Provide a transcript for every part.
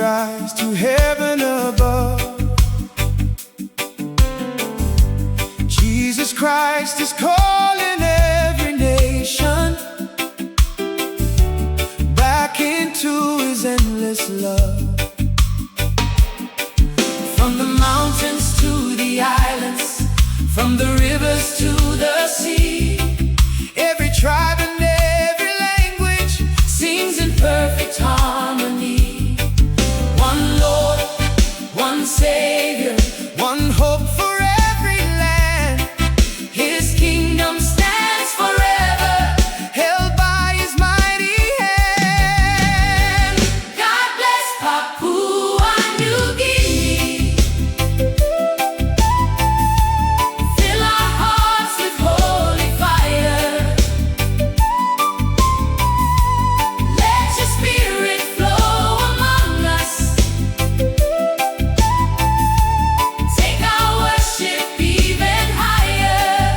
rise to heaven above. Jesus Christ is calling every nation back into His endless love. From the mountains to the islands, from the rivers to the sea, every tribe and every language sings in perfect harmony. One Lord, one Savior, one hope for every land. His kingdom stands forever, held by His mighty hand. God bless Papua New Guinea. Fill our hearts with holy fire. Let your spirit flow among us. Take our worship even higher.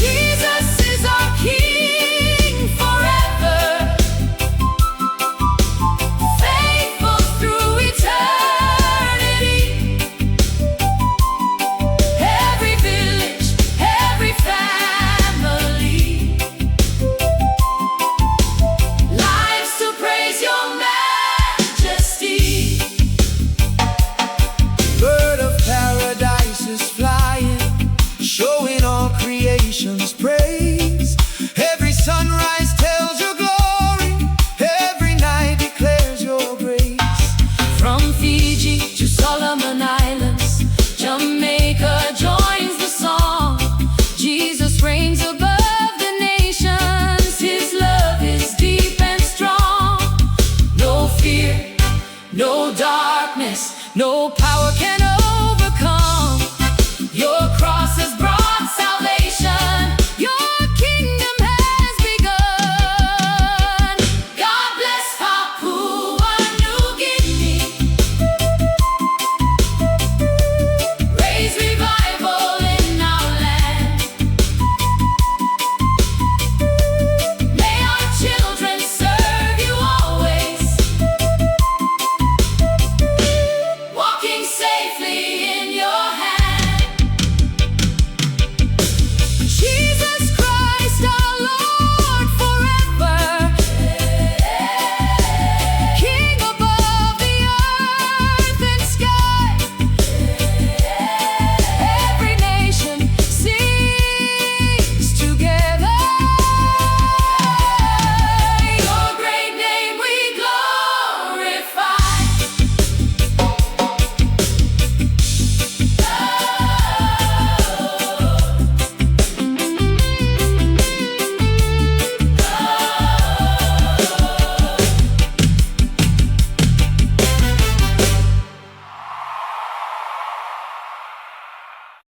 Jesus is our King forever, faithful through eternity. Every village, every family, lives to praise your majesty. Bird of paradise is flying, showing all creation's praise. Every sunrise tells your glory, every night declares your grace. From Fiji to Solomon Islands, Jamaica joins the song. Jesus reigns above the nations, His love is deep and strong. No fear, no darkness, no